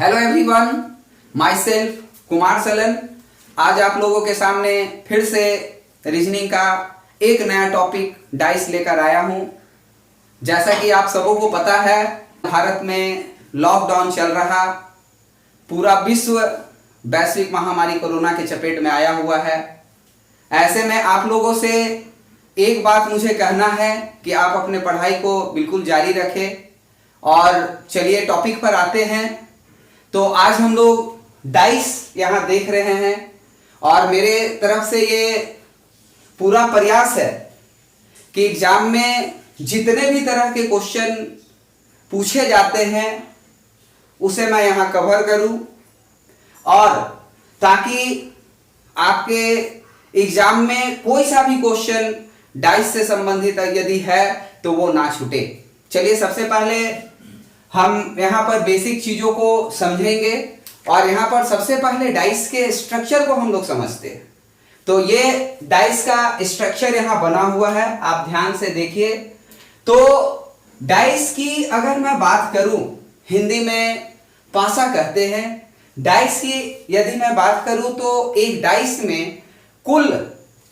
Hello everyone, my self Kumar sullen. आज आप लोगों के सामने फिर से रीजनिंग का एक नया टॉपिक डाइस लेकर आया हूं। जैसा कि आप सबों को पता है, भारत में लॉकडाउन चल रहा, पूरा विश्व वैश्विक महामारी कोरोना के चपेट में आया हुआ है। ऐसे में आप लोगों से एक बात मुझे कहना है कि आप अपने पढ़ाई को बिल्कुल जारी रखें। और चलिए टॉपिक पर आते हैं। तो आज हम लोग डाइस यहाँ देख रहे हैं और मेरे तरफ से ये पूरा प्रयास है कि एग्जाम में जितने भी तरह के क्वेश्चन पूछे जाते हैं उसे मैं यहाँ कवर करूँ, और ताकि आपके एग्जाम में कोई सा भी क्वेश्चन डाइस से संबंधित यदि है तो वो ना छूटे। चलिए सबसे पहले हम यहाँ पर बेसिक चीजों को समझेंगे और यहाँ पर सबसे पहले डाइस के स्ट्रक्चर को हम लोग समझते हैं। तो ये डाइस का स्ट्रक्चर यहाँ बना हुआ है, आप ध्यान से देखिए। तो डाइस की अगर मैं बात करूं, हिंदी में पासा कहते हैं। डाइस की यदि मैं बात करूं तो एक डाइस में कुल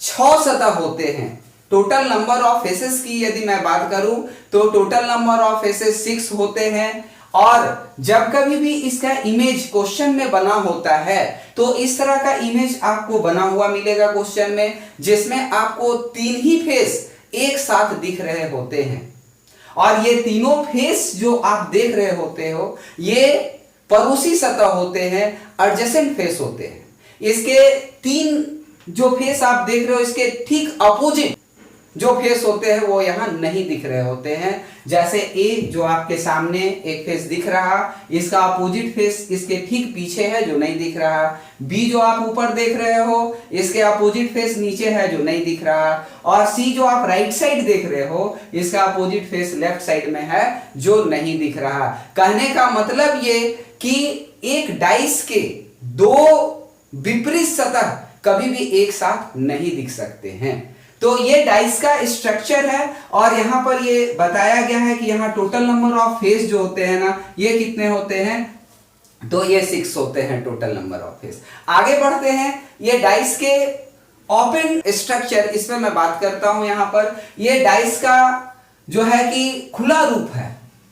6 सतह होते हैं। टोटल नंबर ऑफ फेसेस की यदि मैं बात करूं तो टोटल नंबर ऑफ फेसेस 6 होते हैं। और जब कभी भी इसका इमेज क्वेश्चन में बना होता है तो इस तरह का इमेज आपको बना हुआ मिलेगा क्वेश्चन में, जिसमें आपको 3 ही फेस एक साथ दिख रहे होते हैं। और ये तीनों फेस जो आप देख रहे होते हो ये पड़ोसी सतह होते हैं, एडजेसेंट फेस होते हैं। इसके 3 जो फेस आप देख रहे हो इसके ठीक अपोजिट जो फेस होते हैं वो यहाँ नहीं दिख रहे होते हैं। जैसे ए जो आपके सामने एक फेस दिख रहा, इसका अपोजिट फेस इसके ठीक पीछे है जो नहीं दिख रहा। बी जो आप ऊपर देख रहे हो इसके अपोजिट फेस नीचे है जो नहीं दिख रहा। और सी जो आप राइट साइड देख रहे हो इसका अपोजिट फेस लेफ्ट साइड में है जो नहीं दिख रहा। कहने का मतलब ये कि एक डाइस के 2 विपरीत सतह कभी भी एक साथ नहीं दिख सकते हैं। तो ये डाइस का स्ट्रक्चर है और यहाँ पर ये बताया गया है कि यहाँ टोटल नंबर ऑफ फेस जो होते हैं ना, ये कितने होते हैं, तो ये 6 होते हैं टोटल नंबर ऑफ फेस। आगे बढ़ते हैं। ये डाइस के ओपन स्ट्रक्चर, इसमें मैं बात करता हूं। यहाँ पर ये डाइस का जो है कि खुला रूप है।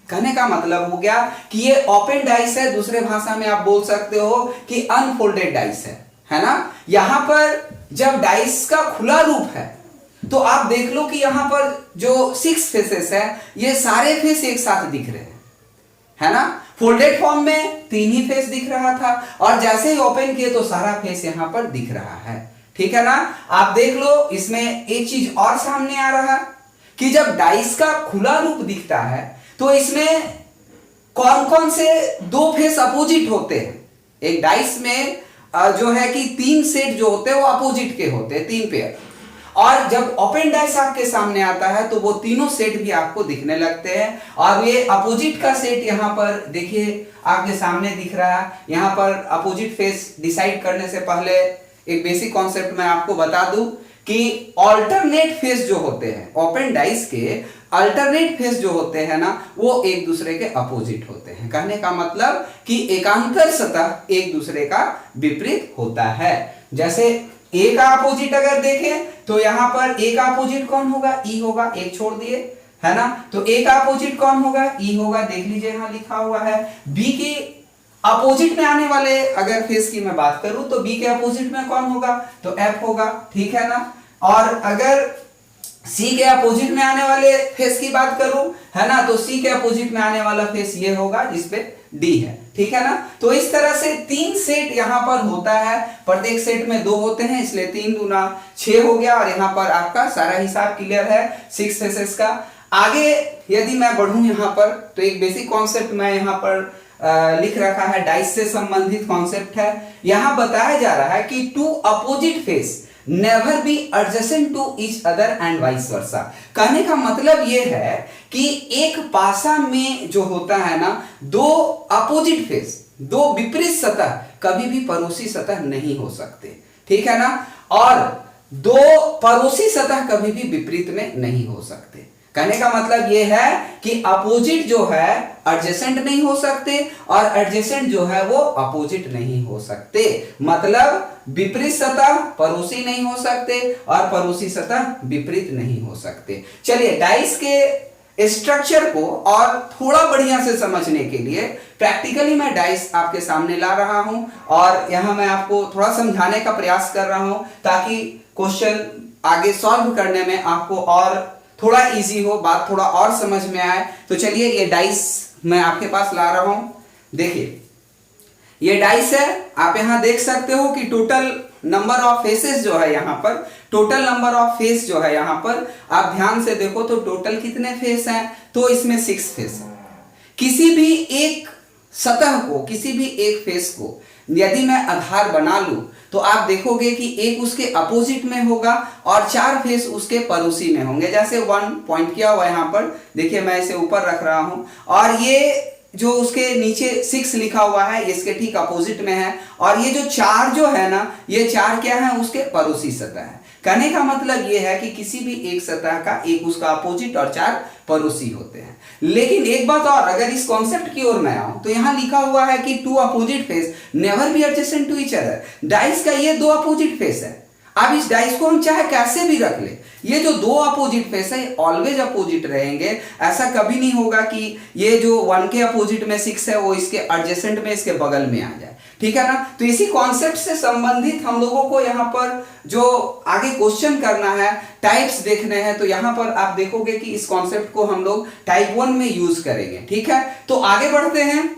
कहने का मतलब हो गया कि ये ओपन डाइस है, दूसरे भाषा में आप बोल सकते हो कि अनफोल्डेड डाइस है ना। यहां पर जब डाइस का खुला रूप है तो आप देख लो कि यहां पर जो 6 फेसेस है ये सारे फेस एक साथ दिख रहे हैं, है ना। फोल्डेड फॉर्म में 3 ही फेस दिख रहा था और जैसे ही ओपन किए तो सारा फेस यहां पर दिख रहा है, ठीक है ना। आप देख लो, इसमें एक चीज और सामने आ रहा कि जब डाइस का खुला रूप दिखता है तो इसमें कौन कौन से 2 फेस अपोजिट होते हैं। एक डाइस में जो है कि 3 सेट जो होते हैं वो अपोजिट के होते हैं, 3 पेयर। और जब ओपन डाइस आपके सामने आता है तो वो तीनों सेट भी आपको दिखने लगते हैं। और ये अपोजिट का सेट यहाँ पर देखिए आपके सामने दिख रहा है। यहाँ पर अपोजिट फेस डिसाइड करने से पहले एक बेसिक कॉन्सेप्ट मैं आपको बता दूं कि ऑल्टरनेट फेस जो होते हैं, ओपन डाइस के अल्टरनेट फेस जो होते हैं ना, वो एक दूसरे के अपोजिट होते हैं। कहने का मतलब कि एकांतर सतह एक दूसरे का विपरीत होता है। जैसे ए का अपोजिट अगर देखें तो यहां पर ए का अपोजिट कौन होगा, ई होगा, एक छोड़ दिए, है ना। तो ए का अपोजिट कौन होगा, ई होगा, देख लीजिए यहां लिखा हुआ है। बी के अपोजिट में आने वाले अगर फेस की मैं बात करूं तो बी के अपोजिट में कौन होगा, तो एफ होगा, ठीक है ना। और अगर सी के अपोजिट में आने वाले फेस की बात करूं, है ना, तो सी के अपोजिट में आने वाला फेस ये होगा जिसपे डी है, ठीक है ना। तो इस तरह से 3 सेट यहां पर होता है। प्रत्येक सेट में 2 होते हैं, इसलिए 3 दूना 6 हो गया। और यहां पर आपका सारा हिसाब क्लियर है 6 फेसेस का। आगे यदि मैं बढ़ूं यहां पर तो एक बेसिक कॉन्सेप्ट मैं यहां पर लिख रखा है, डाइस से संबंधित कॉन्सेप्ट है। यहां बताया जा रहा है कि 2 opposite face never be adjacent to each other and vice versa. कहने का मतलब यह है कि एक पासा में जो होता है ना, 2 अपोजिट फेस, 2 विपरीत सतह कभी भी पड़ोसी सतह नहीं हो सकते, ठीक है ना। और 2 पड़ोसी सतह कभी भी विपरीत में नहीं हो सकते। कहने का मतलब ये है कि अपोजिट जो है एडजेसेंट नहीं हो सकते और एडजेसेंट जो है वो अपोजिट नहीं हो सकते। मतलब विपरीत सतह पड़ोसी नहीं हो सकते और पड़ोसी सतह विपरीत नहीं हो सकते। चलिए डाइस के स्ट्रक्चर को और थोड़ा बढ़िया से समझने के लिए प्रैक्टिकली मैं डाइस आपके सामने ला रहा हूं और यहां मैं आपको थोड़ा समझाने का प्रयास कर रहा हूं ताकि क्वेश्चन आगे सॉल्व करने में आपको और थोड़ा इजी हो, बात थोड़ा और समझ में आए। तो चलिए ये डाइस मैं आपके पास ला रहा हूं। देखिए ये डाइस है, आप यहां देख सकते हो कि टोटल नंबर ऑफ फेसेस जो है यहां पर, टोटल नंबर ऑफ फेस जो है यहां पर आप ध्यान से देखो तो टोटल कितने फेस हैं, तो इसमें 6 फेस है। किसी भी एक सतह को, किसी भी एक फेस को यदि मैं आधार बना लूं तो आप देखोगे कि एक उसके अपोजिट में होगा और 4 फेस उसके पड़ोसी में होंगे। जैसे 1 पॉइंट किया हुआ यहां पर, देखिए मैं इसे ऊपर रख रहा हूं और ये जो उसके नीचे 6 लिखा हुआ है इसके ठीक अपोजिट में है और ये जो 4 जो है ना, ये 4 क्या है, उसके पड़ोसी सतह है। कहने का मतलब ये है कि किसी भी एक सतह का एक उसका अपोजिट और 4 पड़ोसी होते हैं। लेकिन एक बात और, अगर इस कॉन्सेप्ट की ओर मैं आऊं तो यहां लिखा हुआ है कि 2 opposite face never be adjacent to each other. Dice का ये 2 अपोजिट फेस है। अब इस डाइस को हम चाहे कैसे भी रख ले, ये जो 2 अपोजिट फेस है ऑलवेज अपोजिट रहेंगे। ऐसा कभी नहीं होगा कि ये जो 1 के अपोजिट में 6 है वो इसके एडजेसेंट में, इसके बगल में आ जाए, ठीक है ना। तो इसी कॉन्सेप्ट से संबंधित हम लोगों को यहाँ पर जो आगे क्वेश्चन करना है, टाइप्स देखने हैं, तो यहाँ पर आप देखोगे कि इस कॉन्सेप्ट को हम लोग टाइप 1 में यूज करेंगे, ठीक है। तो आगे बढ़ते हैं,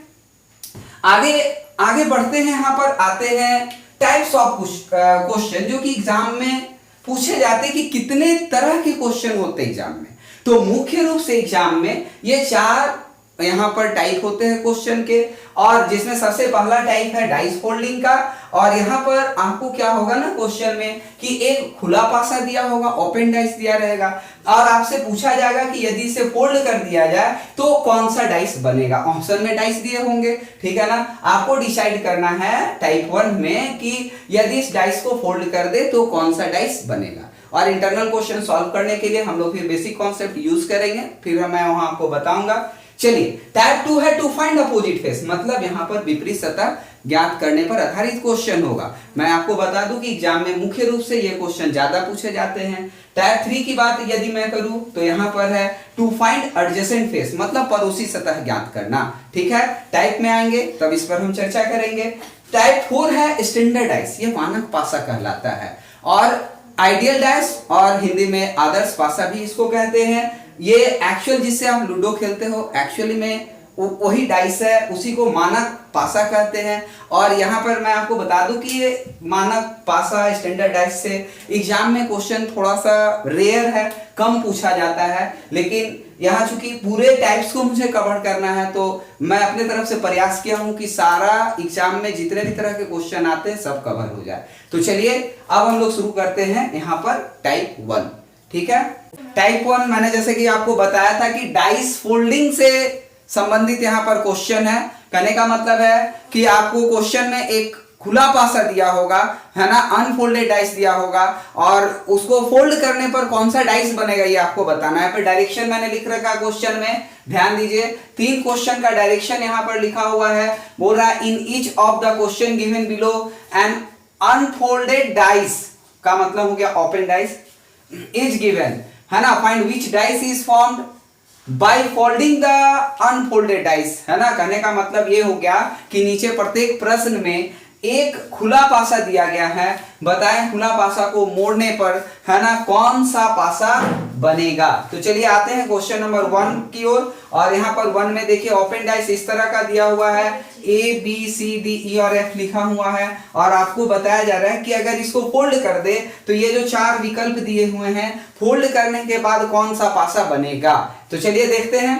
आगे बढ़ते हैं। यहाँ पर आते हैं टाइप्स ऑफ क्वेश्चन जो कि एग्जाम में पूछे जाते हैं कि कितने तरह के क्वेश्चन होते हैं एग्जाम में। तो मुख्य रूप से एग्जाम में ये 4 यहां पर टाइप होते हैं क्वेश्चन के, और जिसमें सबसे पहला टाइप है डाइस फोल्डिंग का। और यहां पर आपको क्या होगा ना क्वेश्चन में कि एक खुला पासा दिया होगा, ओपन डाइस दिया रहेगा और आपसे पूछा जाएगा कि यदि इसे फोल्ड कर दिया जाए तो कौन सा डाइस बनेगा। ऑप्शन में डाइस दिए होंगे, ठीक है ना। आपको डिसाइड करना है टाइप 1 में कि यदि इस डाइस को फोल्ड कर दे तो कौन सा डाइस बनेगा। और इंटरनल क्वेश्चन सॉल्व करने के लिए हम लोग फिर बेसिक कॉन्सेप्ट यूज करेंगे, फिर मैं वहां आपको बताऊंगा। चलिए टाइप 2 है टू फाइंड अपोजिट फेस, मतलब यहां पर विपरीत सतह ज्ञात करने पर आधारित क्वेश्चन होगा। मैं आपको बता दूं कि एग्जाम में मुख्य रूप से ये क्वेश्चन ज्यादा पूछे जाते हैं। टाइप 3 की बात यदि मैं करूं तो यहां पर है टू फाइंड एडजेसेंट फेस, मतलब पड़ोसी सतह ज्ञात करना, ठीक है। टाइप में आएंगे तब इस पर हम चर्चा करेंगे। टाइप 4 है स्टैंडर्ड डाइस, ये मानक पासा कहलाता है, और आइडियल डाइस और हिंदी में आदर्श पासा भी इसको कहते हैं। ये एक्चुअल जिससे आप लूडो खेलते हो एक्चुअली में वही डाइस है, उसी को मानक पासा कहते हैं। और यहाँ पर मैं आपको बता दूं कि ये मानक पासा स्टैंडर्ड डाइस से एग्जाम में क्वेश्चन थोड़ा सा रेयर है, कम पूछा जाता है। लेकिन यहाँ चूंकि पूरे टाइप्स को मुझे कवर करना है तो मैं अपने तरफ से प्रयास किया हूँ कि सारा एग्जाम में जितने भी तरह के क्वेश्चन आते हैं सब कवर हो जाए। तो चलिए अब हम लोग शुरू करते हैं यहाँ पर टाइप 1, ठीक है। टाइप 1 मैंने जैसे कि आपको बताया था कि डाइस फोल्डिंग से संबंधित यहाँ पर क्वेश्चन है। कहने का मतलब है कि आपको क्वेश्चन में एक खुला पासा दिया होगा, है ना, अनफोल्डेड डाइस दिया होगा, और उसको फोल्ड करने पर कौन सा डाइस बनेगा ये आपको बताना है। पर डायरेक्शन मैंने लिख रखा क्वेश्चन में, ध्यान दीजिए 3 क्वेश्चन का डायरेक्शन यहाँ पर लिखा हुआ है। बोल रहा है in each of the question given below an unfolded dice, का मतलब हो गया ओपन डाइस इज गिवन, है ना। Find which dice is formed by folding the unfolded dice, है ना। कहने का मतलब ये हो गया कि नीचे प्रत्येक प्रश्न में एक खुला पासा दिया गया है, बताएं खुला पासा को मोड़ने पर, है ना, कौन सा पासा बनेगा। तो चलिए आते हैं क्वेश्चन नंबर 1 की ओर। और यहाँ पर 1 में देखिए ओपन डाइस इस तरह का दिया हुआ है, A B C D E और F लिखा हुआ है, और आपको बताया जा रहा है कि अगर इसको फोल्ड कर दे तो ये जो 4 विकल्प दिए हुए हैं, फोल्ड करने के बाद कौन सा पासा बनेगा। तो चलिए देखते हैं,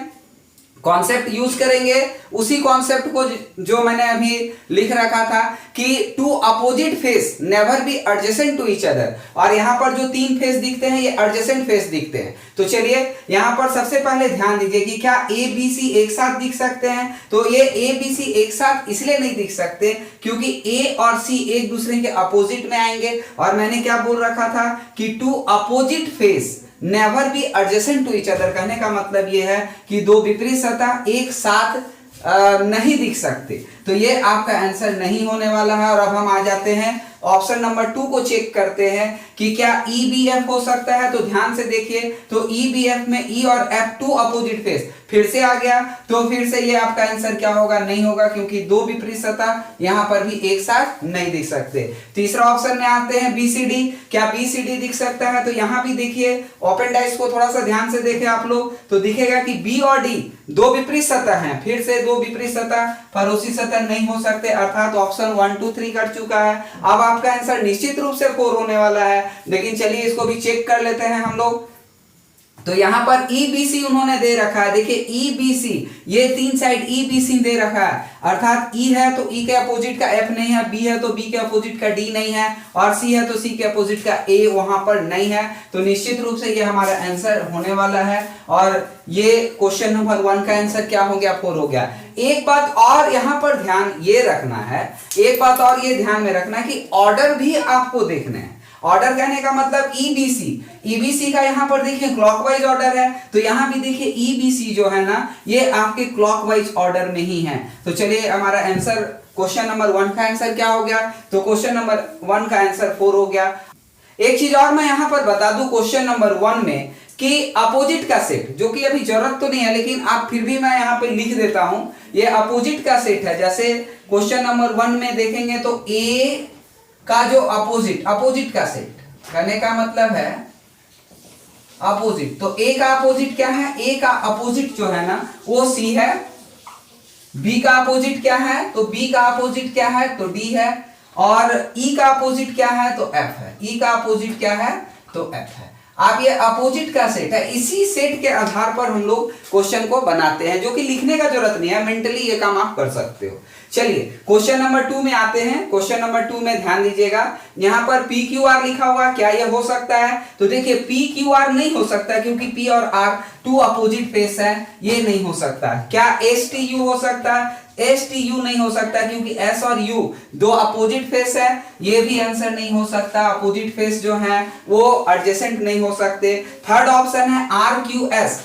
कॉन्सेप्ट यूज करेंगे उसी कॉन्सेप्ट को जो मैंने अभी लिख रखा था कि two opposite face never be adjacent to each other. और यहां पर जो 3 फेस दिखते हैं ये एडजेसेंट फेस दिखते हैं। तो चलिए यहां पर सबसे पहले ध्यान दीजिए कि क्या ए बी सी एक साथ दिख सकते हैं। तो ये ए बी सी एक साथ इसलिए नहीं दिख सकते क्योंकि ए और सी एक दूसरे के अपोजिट में आएंगे, और मैंने क्या बोल रखा था कि two opposite face never be adjacent to each other. कहने का मतलब ये है कि दो विपरीत सतह एक साथ नहीं दिख सकते। तो ये आपका आंसर नहीं होने वाला है। और अब हम आ जाते हैं ऑप्शन नंबर 2 को चेक करते हैं कि क्या EBF हो सकता है। तो ध्यान से देखिए, तो EBF में E और F टू अपोजिट फेस फिर से आ गया, तो फिर से ये आपका आंसर क्या होगा, नहीं होगा, क्योंकि दो विपरीत सतह यहां पर भी एक साथ नहीं दिख सकते। तीसरा ऑप्शन में आते हैं BCD। क्या BCD दिख सकता है? तो यहां भी देखिए, ओपन डाइस को थोड़ा सा ध्यान से देखें आप लोग, तो दिखेगा कि B और D दो विपरीत सतह हैं। फिर से दो विपरीत सतह पड़ोसी सतह नहीं हो सकते, अर्थात ऑप्शन 1 2 3 कट चुका है। अब आपका आंसर निश्चित रूप से 4 होने वाला है, लेकिन चलिए इसको भी चेक कर लेते हैं हम लोग। तो यहां पर EBC उन्होंने दे रखा है, देखिए EBC, ये तीन साइड EBC दे रखा है, अर्थात E है तो E के अपोजिट का F नहीं है, B है तो B के अपोजिट का D नहीं है, और C है तो C के अपोजिट का A वहां पर नहीं है। तो निश्चित रूप से ये हमारा आंसर होने वाला है, और ये क्वेश्चन नंबर 1 का आंसर क्या हो गया, 4 हो गया। एक बात और यहां पर ध्यान ये रखना है, एक बात और ये ध्यान में रखना कि ऑर्डर भी आपको देखना है। ऑर्डर कहने का मतलब EBC का यहां पर देखिए क्लॉकवाइज ऑर्डर है, तो यहां भी देखिए EBC जो है ना, ये आपके क्लॉकवाइज ऑर्डर में ही है। तो चलिए हमारा आंसर क्वेश्चन नंबर 1 का आंसर क्या हो गया, तो क्वेश्चन नंबर 1 का आंसर 4 हो गया। एक चीज और मैं यहां पर बता दूं क्वेश्चन नंबर 1 में कि अपोजिट का सेट, जो कि अभी जरूरत तो नहीं है लेकिन आप फिर भी मैं यहां पे लिख देता हूं, ये अपोजिट का सेट है। जैसे क्वेश्चन नंबर 1 में देखेंगे तो A का जो अपोजिट का सेट, कहने का मतलब है अपोजिट, तो A का अपोजिट क्या है, A का अपोजिट जो है ना वो C है। B का अपोजिट क्या है, तो B का अपोजिट क्या है, तो D है। और E का अपोजिट क्या है, तो F है। E का अपोजिट क्या है, तो F है। आप ये अपोजिट का सेट है, इसी सेट के आधार पर हम लोग क्वेश्चन को बनाते हैं, जो कि लिखने का जरूरत नहीं है, मेंटली ये काम आप कर सकते हो। चलिए क्वेश्चन नंबर 2 में आते हैं। क्वेश्चन नंबर 2 में ध्यान दीजिएगा, यहां पर PQR लिखा हुआ, क्या ये हो सकता है, तो देखिए PQR नहीं हो सकता, क्योंकि P और R टू अपोजिट फेस है, ये नहीं हो सकता। क्या STU हो सकता है, STU नहीं हो सकता, क्योंकि S और U दो अपोजिट फेस है, ये भी आंसर नहीं हो सकता। अपोजिट फेस जो है वो एडजेसेंट नहीं हो सकते। थर्ड ऑप्शन है RQS,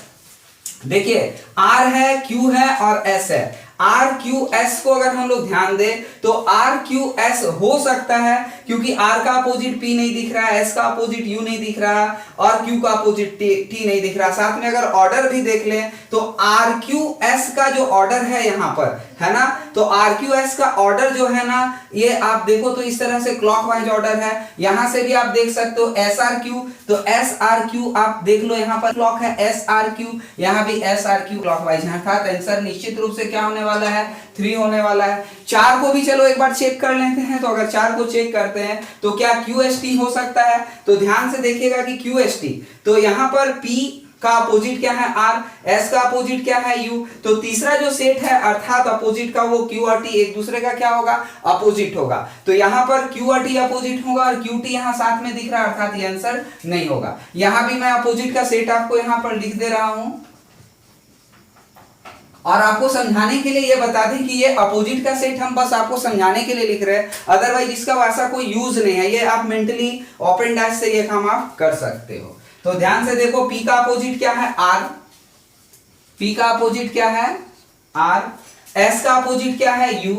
देखिए R है, Q है और S है। RQS को अगर हम लोग ध्यान दें तो RQS हो सकता है, क्योंकि R का अपोजिट P नहीं दिख रहा है, S का अपोजिट U नहीं दिख रहा, और Q का अपोजिट T नहीं दिख रहा। साथ में अगर ऑर्डर भी देख लें तो RQS का जो ऑर्डर है यहां पर, है ना, तो RQS का ऑर्डर जो है ना, ये आप देखो तो इस तरह से क्लॉकवाइज ऑर्डर है। यहां से भी आप देख सकते हो SRQ, तो SRQ आप देख लो, यहां पर क्लॉक है SRQ, यहां भी SRQ क्लॉकवाइज है, अर्थात आंसर निश्चित रूप से क्या होने वाला है, 3 होने वाला है। 4 को भी चलो एक बार चेक कर लेते हैं। तो अगर 4 को चेक करते हैं तो क्या QST हो सकता है, तो ध्यान से देखिएगा कि QST, तो यहां पर P का अपोजिट क्या है R, S का अपोजिट क्या है U, तो तीसरा जो सेट है अर्थात अपोजिट का वो Q और T एक दूसरे का क्या होगा, अपोजिट होगा। तो यहां पर Q और T अपोजिट होगा और QT यहां साथ में दिख रहा है, अर्थात ये आंसर नहीं होगा। यहां भी मैं अपोजिट का सेट आपको यहां पर लिख दे रहा हूं, और आपको समझाने के लिए ये बता दें कि ये अपोजिट का सेट हम बस आपको समझाने के लिए लिख रहे हैं, अदरवाइज इसका वैसा कोई यूज नहीं है। ये आप मेंटली ओपन डैश से ये काम आप कर सकते हो। तो ध्यान से देखो, P का अपोजिट क्या है R, P का अपोजिट क्या है R, S का अपोजिट क्या है U,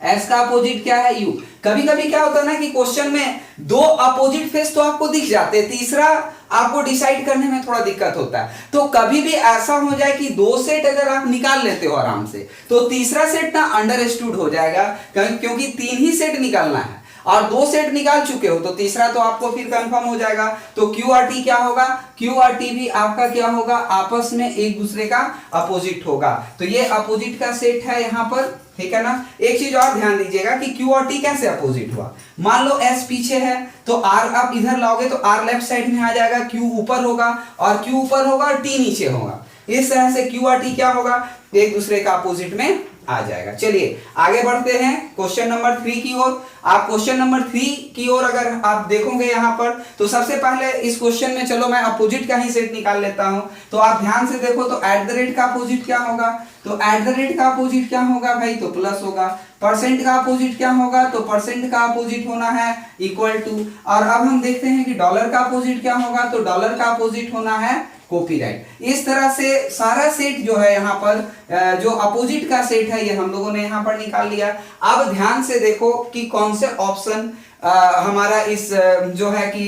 S का अपोजिट क्या है U। कभी कभी क्या होता है ना कि क्वेश्चन में दो अपोजिट फेस तो आपको दिख जाते हैं, तीसरा आपको डिसाइड करने में थोड़ा दिक्कत होता है। तो कभी भी ऐसा हो जाए कि 2 सेट अगर आप निकाल लेते हो आराम से, तो तीसरा सेट ना अंडरस्टूड हो जाएगा, क्योंकि 3 ही सेट निकालना है और 2 सेट निकाल चुके हो, तो तीसरा तो आपको फिर कंफर्म हो जाएगा। तो Q और T क्या होगा, Q और T भी आपका क्या होगा, आपस में एक दूसरे का अपोजिट होगा। तो ये अपोजिट का सेट है यहाँ पर, ठीक है ना। एक चीज और ध्यान दीजिएगा कि Q और T कैसे अपोजिट हुआ। मान लो S पीछे है तो R आप इधर लाओगे तो R लेफ्ट साइड में आ जाएगा, Q ऊपर होगा और Q ऊपर होगा और T नीचे होगा। इस तरह से Q और T क्या होगा, एक दूसरे का अपोजिट में आ जाएगा। चलिए आगे बढ़ते हैं क्वेश्चन नंबर 3 की ओर। आप क्वेश्चन नंबर 3 की ओर अगर आप देखोगे यहाँ पर, तो सबसे पहले इस क्वेश्चन में चलो मैं अपोजिट का ही सेट निकाल लेता हूं। तो आप ध्यान से देखो, तो एट द रेट का अपोजिट क्या होगा? तो एट द रेट का अपोजिट क्या होगा भाई? तो प्लस होगा। परसेंट का अपोजिट क्या होगा? तो परसेंट का अपोजिट होना है इक्वल टू। और अब हम देखते हैं कि डॉलर का अपोजिट क्या होगा? तो डॉलर का अपोजिट होना है कॉपीराइट। इस तरह से सारा सेट जो है यहाँ पर जो अपोजिट का सेट है ये हम लोगों ने यहाँ पर निकाल लिया। अब ध्यान से देखो कि कौन से ऑप्शन हमारा इस जो है कि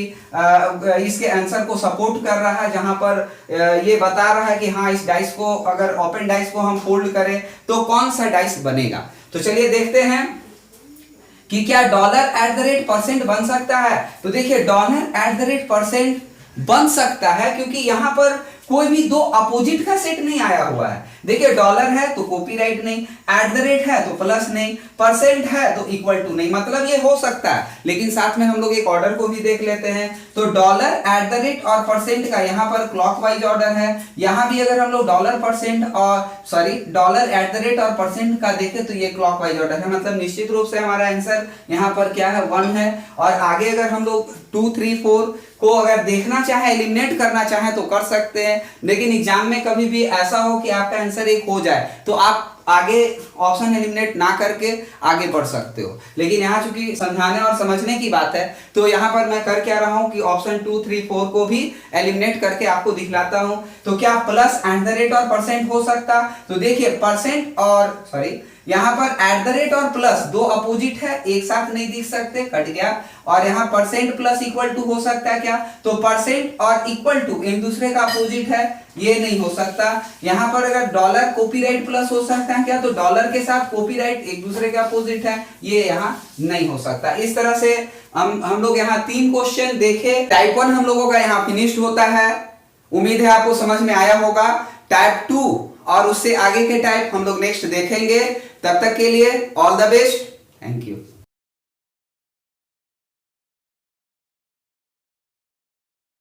इसके आंसर को सपोर्ट कर रहा है, जहां पर ये बता रहा है कि हाँ इस डाइस को अगर ओपन डाइस को हम फोल्ड करें तो कौन सा डाइस बनेगा। तो चलिए देखते हैं कि क्या dollar at the rate percent बन सकता है। तो देखिए dollar at the rate percent बन सकता है, क्योंकि यहां पर कोई भी दो अपोजिट का सेट नहीं आया हुआ है। देखिए डॉलर है तो कॉपीराइट नहीं, एट द रेट है तो प्लस नहीं, परसेंट है तो इक्वल टू नहीं, मतलब ये हो सकता है। लेकिन साथ में हम लोग एक ऑर्डर को भी देख लेते हैं। तो डॉलर एट द रेट और परसेंट का यहाँ पर क्लॉकवाइज ऑर्डर है। यहाँ भी अगर हम लोग डॉलर परसेंट और डॉलर एट द रेट और परसेंट का देखें तो ये क्लॉकवाइज ऑर्डर है, मतलब निश्चित रूप से हमारा आंसर यहाँ पर क्या है? 1 है। और आगे अगर हम लोग 2, 3, 4 को अगर देखना चाहे, एलिमिनेट करना चाहे तो कर सकते हैं। लेकिन एग्जाम में कभी भी ऐसा हो कि आपका आंसर एक हो जाए तो आप आगे ऑप्शन एलिमिनेट ना करके आगे बढ़ सकते हो। लेकिन यहाँ चूंकि समझाने और समझने की बात है तो यहाँ पर मैं कर क्या रहा हूँ कि ऑप्शन 2, 3, 4 को भी एलिमिनेट करके आपको दिखलाता हूँ। तो क्या प्लस एट द रेट और परसेंट हो सकता? तो देखिए परसेंट और यहाँ पर एट द रेट और प्लस दो अपोजिट है, एक साथ नहीं दिख सकते, कट गया। और यहाँ परसेंट प्लस इक्वल टू हो सकता है क्या? तो परसेंट और इक्वल टू एक दूसरे का अपोजिट है, ये नहीं हो सकता। यहाँ पर अगर डॉलर कॉपीराइट प्लस हो सकता है क्या? तो डॉलर के साथ कॉपीराइट एक दूसरे का अपोजिट है, ये यहाँ नहीं हो सकता। इस तरह से हम लोग यहाँ 3 क्वेश्चन देखे। टाइप 1 हम लोगों का यहाँ फिनिश्ड होता है। उम्मीद है आपको समझ में आया होगा। टाइप 2 और उससे आगे के टाइप हम लोग नेक्स्ट देखेंगे। तब तक के लिए all the best, thank you.